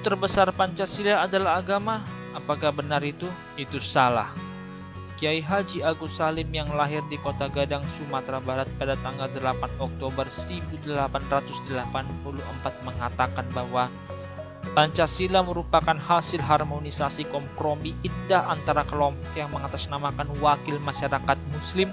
terbesar Pancasila adalah agama. Apakah benar itu? Itu salah. Kiai Haji Agus Salim yang lahir di Kota Gadang, Sumatera Barat pada tanggal 8 Oktober 1884 mengatakan bahwa Pancasila merupakan hasil harmonisasi kompromi indah antara kelompok yang mengatasnamakan wakil masyarakat Muslim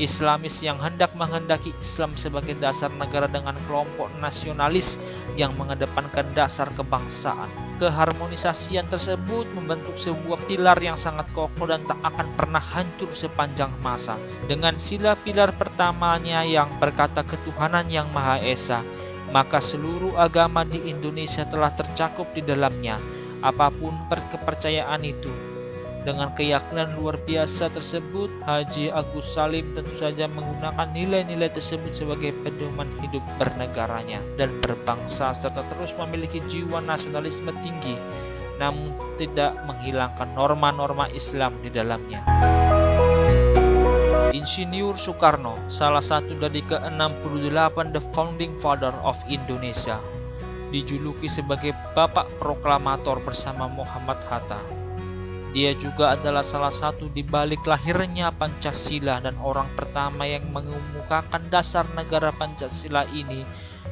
Islamis yang menghendaki Islam sebagai dasar negara dengan kelompok nasionalis yang mengedepankan dasar kebangsaan. Keharmonisasian tersebut membentuk sebuah pilar yang sangat kokoh dan tak akan pernah hancur sepanjang masa. Dengan sila pilar pertamanya yang berkata ketuhanan yang Maha Esa, maka seluruh agama di Indonesia telah tercakup di dalamnya, apapun kepercayaan itu. Dengan keyakinan luar biasa tersebut, Haji Agus Salim tentu saja menggunakan nilai-nilai tersebut sebagai pedoman hidup bernegaranya dan berbangsa, serta terus memiliki jiwa nasionalisme tinggi, namun tidak menghilangkan norma-norma Islam di dalamnya. Insinyur Soekarno, salah satu dari ke-68 The Founding Father of Indonesia, dijuluki sebagai Bapak Proklamator bersama Muhammad Hatta. Dia juga adalah salah satu di balik lahirnya Pancasila dan orang pertama yang mengemukakan dasar negara Pancasila ini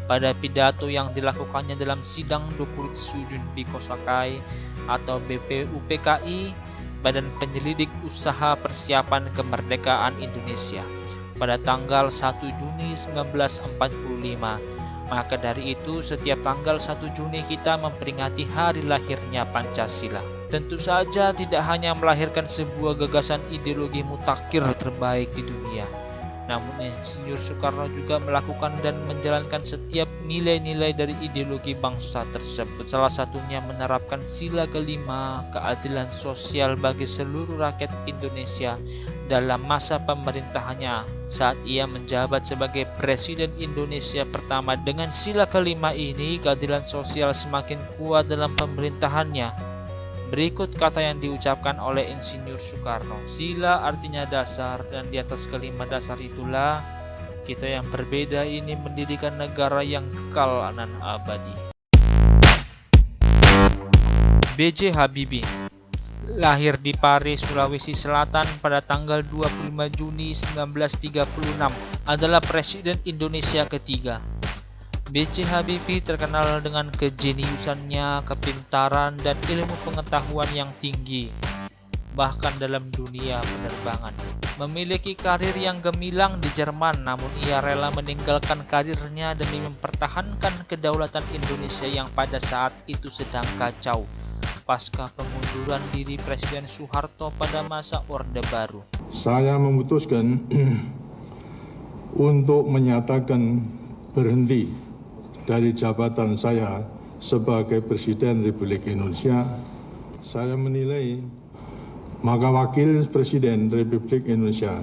pada pidato yang dilakukannya dalam sidang Dokurit Sujun Bikosakai atau BPUPKI, Badan Penyelidik Usaha Persiapan Kemerdekaan Indonesia, pada tanggal 1 Juni 1945. Maka dari itu, setiap tanggal 1 Juni kita memperingati hari lahirnya Pancasila. Tentu saja tidak hanya melahirkan sebuah gagasan ideologi mutakhir terbaik di dunia, namun Insinyur Soekarno juga melakukan dan menjalankan setiap nilai-nilai dari ideologi bangsa tersebut. Salah satunya menerapkan sila kelima, keadilan sosial bagi seluruh rakyat Indonesia dalam masa pemerintahannya saat ia menjabat sebagai Presiden Indonesia pertama. Dengan sila kelima ini, keadilan sosial semakin kuat dalam pemerintahannya. Berikut kata yang diucapkan oleh Insinyur Soekarno. Sila artinya dasar, dan di atas kelima dasar itulah kita yang berbeda ini mendirikan negara yang kekal dan abadi. B.J. Habibie lahir di Pare, Sulawesi Selatan pada tanggal 25 Juni 1936, adalah Presiden Indonesia ketiga. B.J. Habibie terkenal dengan kejeniusannya, kepintaran, dan ilmu pengetahuan yang tinggi, bahkan dalam dunia penerbangan. Memiliki karir yang gemilang di Jerman, namun ia rela meninggalkan karirnya demi mempertahankan kedaulatan Indonesia yang pada saat itu sedang kacau pasca pengunduran diri Presiden Soeharto pada masa Orde Baru. Saya memutuskan untuk menyatakan berhenti dari jabatan saya sebagai Presiden Republik Indonesia. Saya menilai maka Wakil Presiden Republik Indonesia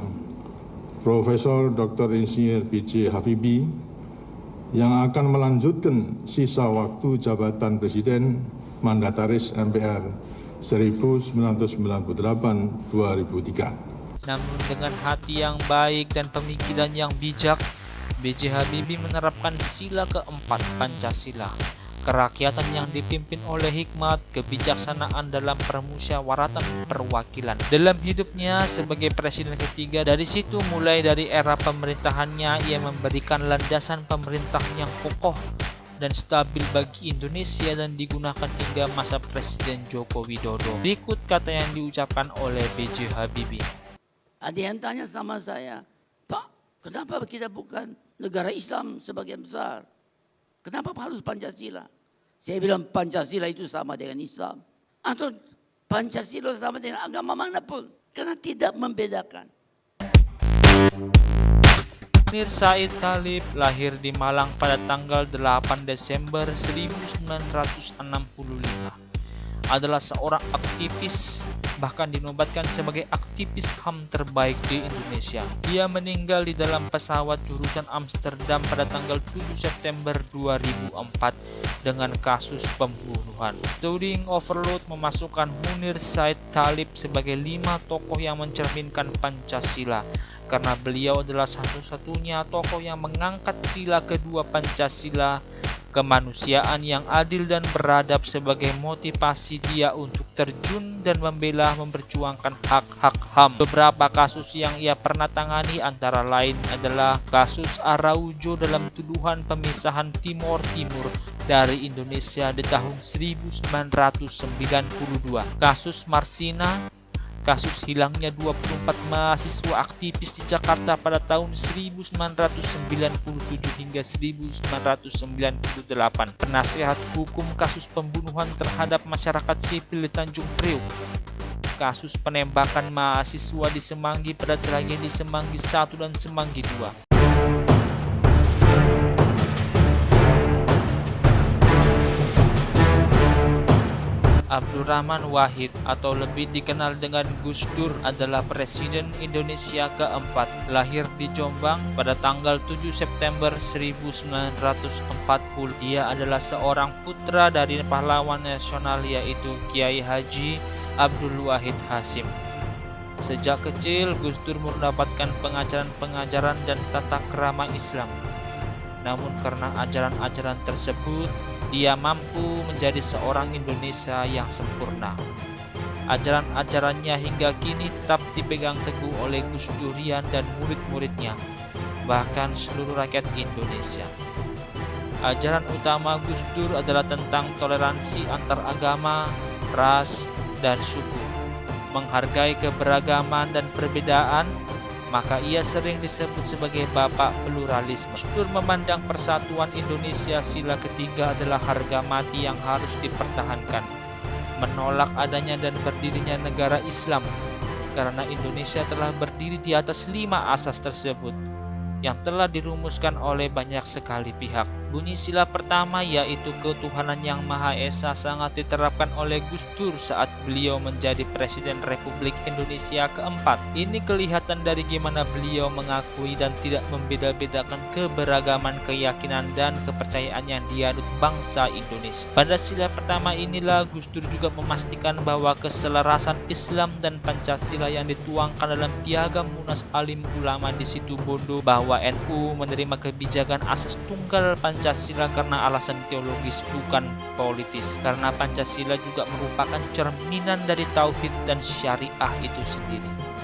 Profesor Dr. Insinyur B.J. Habibie yang akan melanjutkan sisa waktu jabatan Presiden Mandataris MPR 1998-2003. Namun dengan hati yang baik dan pemikiran yang bijak, B.J. Habibie menerapkan sila keempat Pancasila, kerakyatan yang dipimpin oleh hikmat, kebijaksanaan dalam permusyawaratan perwakilan. Dalam hidupnya sebagai presiden ketiga, dari situ mulai dari era pemerintahannya ia memberikan landasan pemerintah yang kokoh dan stabil bagi Indonesia dan digunakan hingga masa Presiden Joko Widodo. Berikut kata yang diucapkan oleh B.J. Habibie. Ada yang tanya sama saya, Pak, kenapa kita bukan negara Islam sebagian besar? Kenapa harus Pancasila? Saya bilang Pancasila itu sama dengan Islam. Atau Pancasila sama dengan agama manapun. Karena tidak membedakan. Munir Said Talib lahir di Malang pada tanggal 8 Desember 1965. Adalah seorang aktivis, bahkan dinobatkan sebagai aktivis HAM terbaik di Indonesia. Dia meninggal di dalam pesawat jurusan Amsterdam pada tanggal 7 September 2004 dengan kasus pembunuhan. Studying Overload memasukkan Munir Said Talib sebagai 5 tokoh yang mencerminkan Pancasila, karena beliau adalah satu-satunya tokoh yang mengangkat sila kedua Pancasila Kemanusiaan yang adil dan beradab sebagai motivasi dia untuk terjun dan membela memperjuangkan hak-hak HAM. Beberapa kasus yang ia pernah tangani antara lain adalah kasus Araujo dalam tuduhan pemisahan Timor Timur dari Indonesia di tahun 1992, kasus Marsina, kasus hilangnya 24 mahasiswa aktivis di Jakarta pada tahun 1997 hingga 1998. Penasehat hukum kasus pembunuhan terhadap masyarakat sipil di Tanjung Priok. Kasus penembakan mahasiswa di Semanggi pada tragedi Semanggi 1 dan Semanggi 2. Abdurrahman Wahid atau lebih dikenal dengan Gus Dur adalah Presiden Indonesia keempat. Lahir di Jombang pada tanggal 7 September 1940. Dia adalah seorang putra dari pahlawan nasional yaitu Kiai Haji Abdul Wahid Hasim. Sejak kecil Gus Dur mendapatkan pengajaran-pengajaran dan tata krama Islam. Namun karena ajaran-ajaran tersebut, dia mampu menjadi seorang Indonesia yang sempurna. Ajaran-ajarannya hingga kini tetap dipegang teguh oleh Gus Durian dan murid-muridnya, bahkan seluruh rakyat Indonesia. Ajaran utama Gus Dur adalah tentang toleransi antar agama, ras, dan suku, menghargai keberagaman dan perbedaan. Maka ia sering disebut sebagai Bapak Pluralisme. Gus Dur memandang persatuan Indonesia sila ketiga adalah harga mati yang harus dipertahankan, menolak adanya dan berdirinya negara Islam, karena Indonesia telah berdiri di atas 5 asas tersebut yang telah dirumuskan oleh banyak sekali pihak. Bunyi sila pertama yaitu ketuhanan yang Maha Esa sangat diterapkan oleh Gus Dur saat beliau menjadi Presiden Republik Indonesia keempat. Ini kelihatan dari gimana beliau mengakui dan tidak membeda-bedakan keberagaman keyakinan dan kepercayaan yang dianut bangsa Indonesia. Pada sila pertama inilah Gus Dur juga memastikan bahwa keselarasan Islam dan Pancasila yang dituangkan dalam piagam Munas Alim Ulama di Situbondo, bahwa NU menerima kebijakan asas tunggal Pancasila karena alasan teologis bukan politis, karena Pancasila juga merupakan cerminan dari tauhid dan syariah itu sendiri.